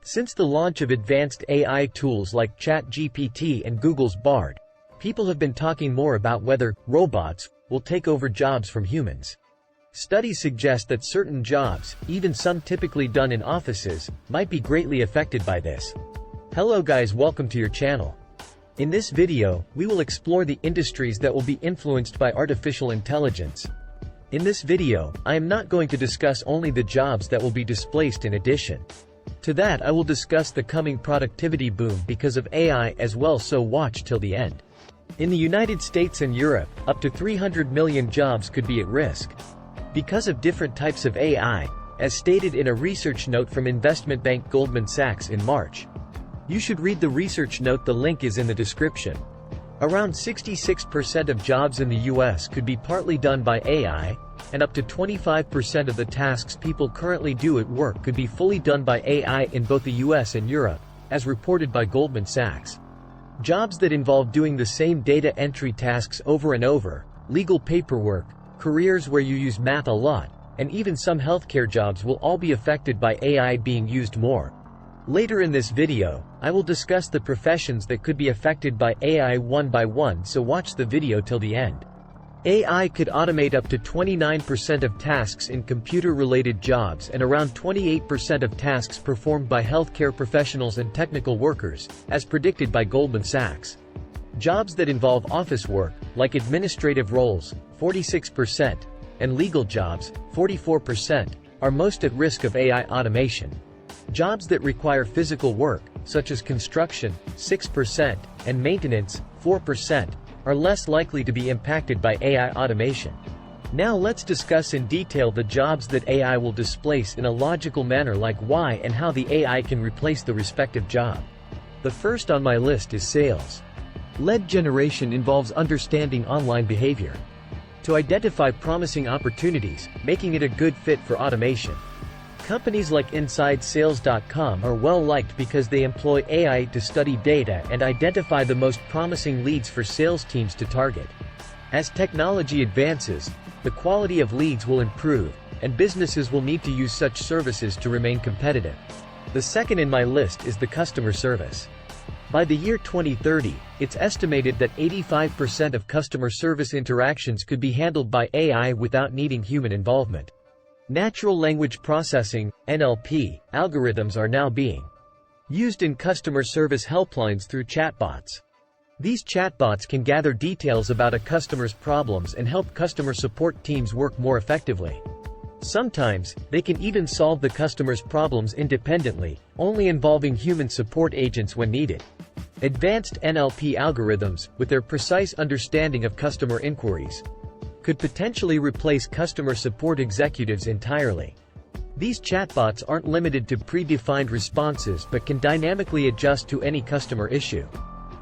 Since the launch of advanced AI tools like ChatGPT and Google's Bard, people have been talking more about whether robots will take over jobs from humans. Studies suggest that certain jobs, even some typically done in offices, might be greatly affected by this. Hello guys, welcome to your channel. In this video, we will explore the industries that will be influenced by artificial intelligence. In this video, I am not going to discuss only the jobs that will be displaced. In addition to that, I will discuss the coming productivity boom because of AI as well, so watch till the end. In the United States and Europe, up to 300 million jobs could be at risk because of different types of AI, as stated in a research note from investment bank Goldman Sachs in March. You should read the research note, the link is in the description. Around 66% of jobs in the US could be partly done by AI, and up to 25% of the tasks people currently do at work could be fully done by AI in both the US and Europe, as reported by Goldman Sachs. Jobs that involve doing the same data entry tasks over and over, legal paperwork, careers where you use math a lot, and even some healthcare jobs will all be affected by AI being used more. Later in this video, I will discuss the professions that could be affected by AI one by one, so watch the video till the end. AI could automate up to 29% of tasks in computer-related jobs and around 28% of tasks performed by healthcare professionals and technical workers, as predicted by Goldman Sachs. Jobs that involve office work, like administrative roles, 46%, and legal jobs, 44%, are most at risk of AI automation. Jobs that require physical work, such as construction, 6%, and maintenance, 4%, are less likely to be impacted by AI automation. Now let's discuss in detail the jobs that AI will displace in a logical manner, like why and how the AI can replace the respective job. The first on my list is sales. Lead generation involves understanding online behavior to identify promising opportunities, making it a good fit for automation. Companies like InsideSales.com are well liked because they employ AI to study data and identify the most promising leads for sales teams to target. As technology advances, the quality of leads will improve, and businesses will need to use such services to remain competitive. The second in my list is the customer service. By the year 2030, it's estimated that 85% of customer service interactions could be handled by AI without needing human involvement. Natural language processing, NLP, algorithms are now being used in customer service helplines through chatbots. These chatbots can gather details about a customer's problems and help customer support teams work more effectively. Sometimes, they can even solve the customer's problems independently, only involving human support agents when needed. Advanced NLP algorithms, with their precise understanding of customer inquiries, could potentially replace customer support executives entirely. These chatbots aren't limited to predefined responses but can dynamically adjust to any customer issue.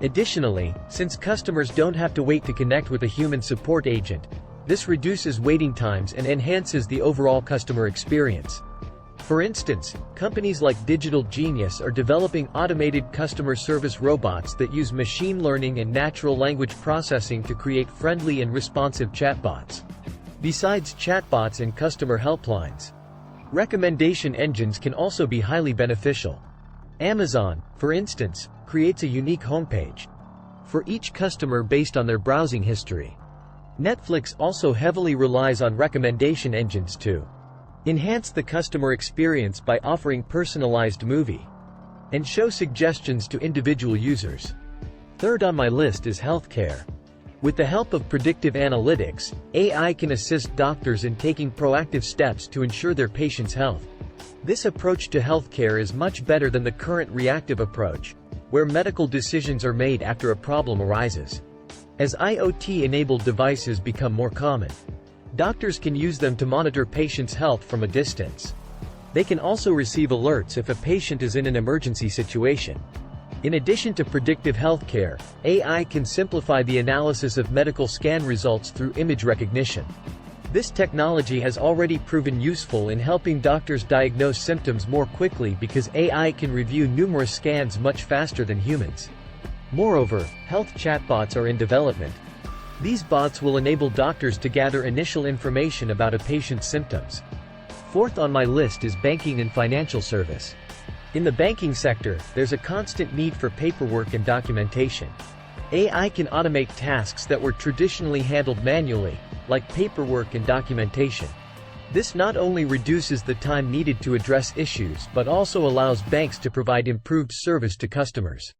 Additionally, since customers don't have to wait to connect with a human support agent, this reduces waiting times and enhances the overall customer experience. For instance, companies like Digital Genius are developing automated customer service robots that use machine learning and natural language processing to create friendly and responsive chatbots. Besides chatbots and customer helplines, recommendation engines can also be highly beneficial. Amazon, for instance, creates a unique homepage for each customer based on their browsing history. Netflix also heavily relies on recommendation engines to enhance the customer experience by offering personalized movie and show suggestions to individual users. Third on my list is healthcare. With the help of predictive analytics, AI can assist doctors in taking proactive steps to ensure their patients' health. This approach to healthcare is much better than the current reactive approach, where medical decisions are made after a problem arises. As IoT-enabled devices become more common, doctors can use them to monitor patients' health from a distance. They can also receive alerts if a patient is in an emergency situation. In addition to predictive healthcare, AI can simplify the analysis of medical scan results through image recognition. This technology has already proven useful in helping doctors diagnose symptoms more quickly because AI can review numerous scans much faster than humans. Moreover, health chatbots are in development. These bots will enable doctors to gather initial information about a patient's symptoms. Fourth on my list is banking and financial service. In the banking sector, there's a constant need for paperwork and documentation. AI can automate tasks that were traditionally handled manually, like paperwork and documentation. This not only reduces the time needed to address issues but also allows banks to provide improved service to customers.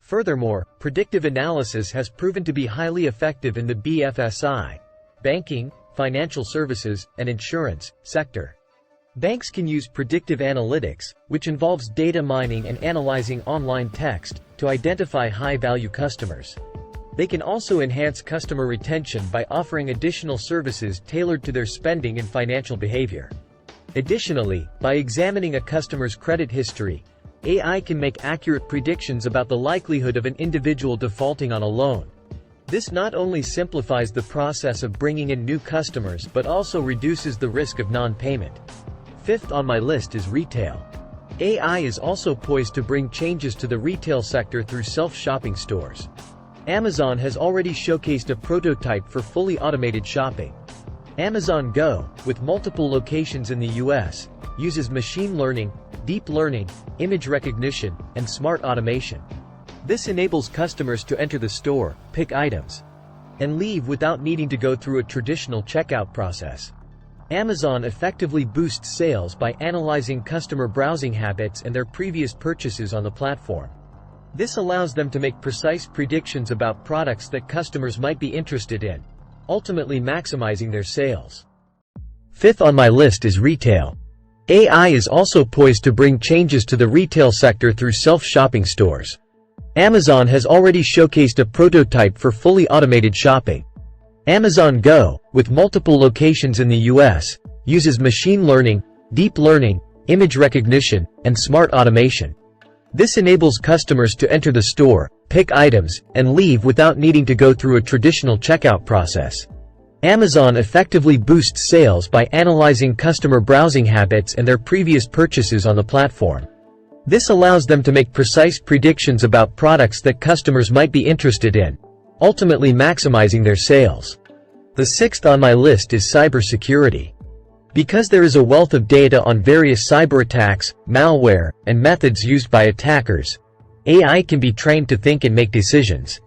Furthermore, predictive analysis has proven to be highly effective in the BFSI, banking, financial services, and insurance sector. Banks can use predictive analytics, which involves data mining and analyzing online text, to identify high-value customers. They can also enhance customer retention by offering additional services tailored to their spending and financial behavior. Additionally, by examining a customer's credit history, AI can make accurate predictions about the likelihood of an individual defaulting on a loan. This not only simplifies the process of bringing in new customers but also reduces the risk of non-payment. Fifth on my list is retail. AI is also poised to bring changes to the retail sector through self-shopping stores. Amazon has already showcased a prototype for fully automated shopping. Amazon Go, with multiple locations in the US, uses machine learning, deep learning, image recognition, and smart automation. This enables customers to enter the store, pick items, and leave without needing to go through a traditional checkout process. Amazon effectively boosts sales by analyzing customer browsing habits and their previous purchases on the platform. This allows them to make precise predictions about products that customers might be interested in, ultimately maximizing their sales. Fifth on my list is retail. AI is also poised to bring changes to the retail sector through self-shopping stores. Amazon has already showcased a prototype for fully automated shopping. Amazon Go, with multiple locations in the US, uses machine learning, deep learning, image recognition, and smart automation. This enables customers to enter the store, pick items, and leave without needing to go through a traditional checkout process. Amazon effectively boosts sales by analyzing customer browsing habits and their previous purchases on the platform. This allows them to make precise predictions about products that customers might be interested in, ultimately maximizing their sales. The sixth on my list is cybersecurity. Because there is a wealth of data on various cyber attacks, malware, and methods used by attackers, AI can be trained to think and make decisions.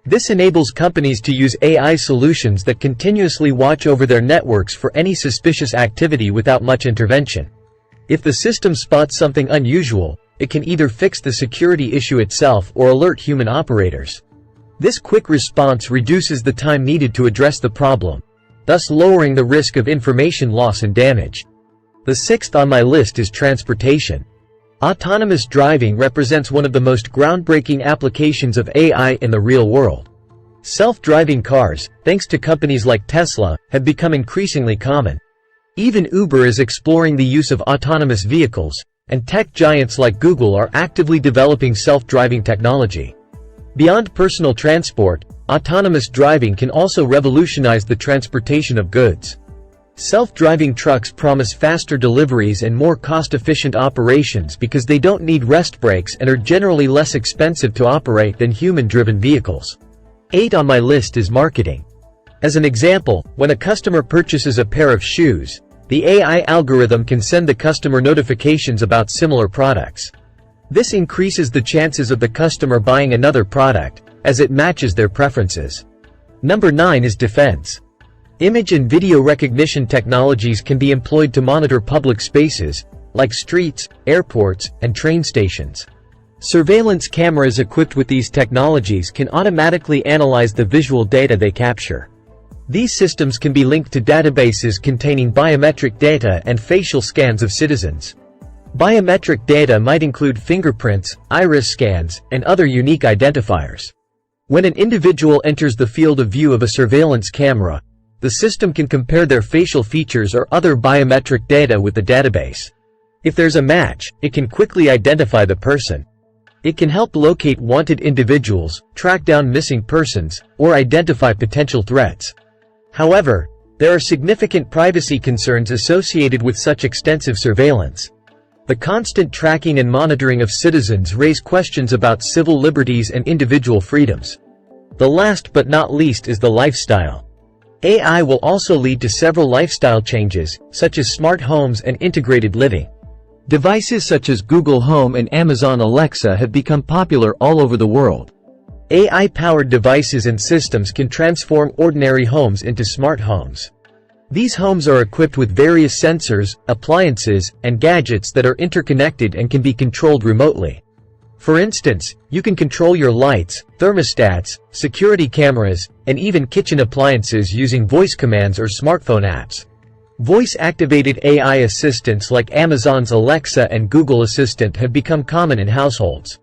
This enables companies to use AI solutions that continuously watch over their networks for any suspicious activity without much intervention. If the system spots something unusual, it can either fix the security issue itself or alert human operators. This quick response reduces the time needed to address the problem, thus lowering the risk of information loss and damage. The sixth on my list is transportation. Autonomous driving represents one of the most groundbreaking applications of AI in the real world. Self-driving cars, thanks to companies like Tesla, have become increasingly common. Even Uber is exploring the use of autonomous vehicles, and tech giants like Google are actively developing self-driving technology. Beyond personal transport, autonomous driving can also revolutionize the transportation of goods. Self-driving trucks promise faster deliveries and more cost-efficient operations because they don't need rest breaks and are generally less expensive to operate than human-driven vehicles. 8 on my list is marketing. As an example, when a customer purchases a pair of shoes, the AI algorithm can send the customer notifications about similar products. This increases the chances of the customer buying another product, as it matches their preferences. Number 9 is defense. Image and video recognition technologies can be employed to monitor public spaces, like streets, airports, and train stations. Surveillance cameras equipped with these technologies can automatically analyze the visual data they capture. These systems can be linked to databases containing biometric data and facial scans of citizens. Biometric data might include fingerprints, iris scans, and other unique identifiers. When an individual enters the field of view of a surveillance camera, the system can compare their facial features or other biometric data with the database. If there's a match, it can quickly identify the person. It can help locate wanted individuals, track down missing persons, or identify potential threats. However, there are significant privacy concerns associated with such extensive surveillance. The constant tracking and monitoring of citizens raise questions about civil liberties and individual freedoms. The last but not least is the lifestyle. AI will also lead to several lifestyle changes, such as smart homes and integrated living. Devices such as Google Home and Amazon Alexa have become popular all over the world. AI-powered devices and systems can transform ordinary homes into smart homes. These homes are equipped with various sensors, appliances, and gadgets that are interconnected and can be controlled remotely. For instance, you can control your lights, thermostats, security cameras, and even kitchen appliances using voice commands or smartphone apps. Voice-activated AI assistants like Amazon's Alexa and Google Assistant have become common in households.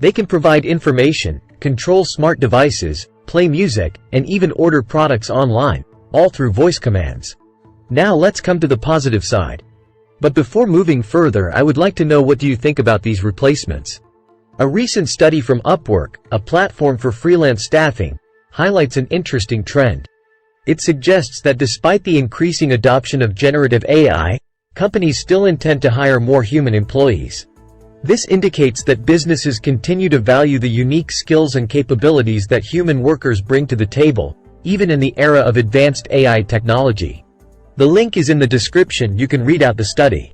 They can provide information, control smart devices, play music, and even order products online, all through voice commands. Now let's come to the positive side. But before moving further, I would like to know, what do you think about these replacements? A recent study from Upwork, a platform for freelance staffing, highlights an interesting trend. It suggests that despite the increasing adoption of generative AI, companies still intend to hire more human employees. This indicates that businesses continue to value the unique skills and capabilities that human workers bring to the table, even in the era of advanced AI technology. The link is in the description. You can read out the study.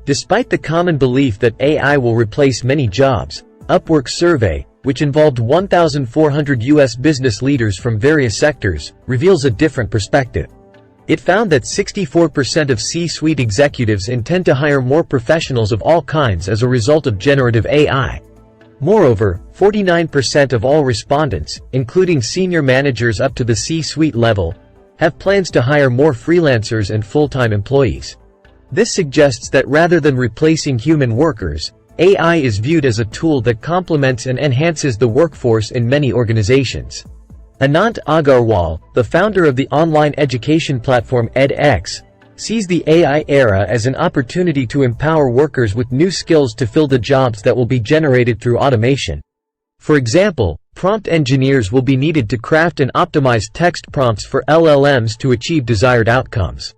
Despite the common belief that AI will replace many jobs, Upwork's survey, which involved 1,400 U.S. business leaders from various sectors, reveals a different perspective. It found that 64% of C-suite executives intend to hire more professionals of all kinds as a result of generative AI. Moreover, 49% of all respondents, including senior managers up to the C-suite level, have plans to hire more freelancers and full-time employees. This suggests that rather than replacing human workers, AI is viewed as a tool that complements and enhances the workforce in many organizations. Anant Agarwal, the founder of the online education platform edX, sees the AI era as an opportunity to empower workers with new skills to fill the jobs that will be generated through automation. For example, prompt engineers will be needed to craft and optimize text prompts for LLMs to achieve desired outcomes.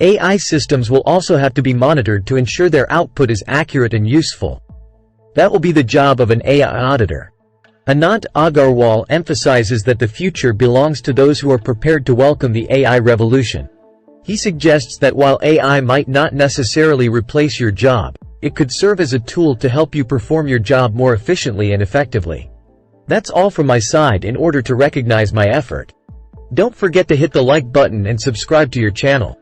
AI systems will also have to be monitored to ensure their output is accurate and useful. That will be the job of an AI auditor. Anant Agarwal emphasizes that the future belongs to those who are prepared to welcome the AI revolution. He suggests that while AI might not necessarily replace your job, it could serve as a tool to help you perform your job more efficiently and effectively. That's all from my side. In order to recognize my effort, don't forget to hit the like button and subscribe to your channel.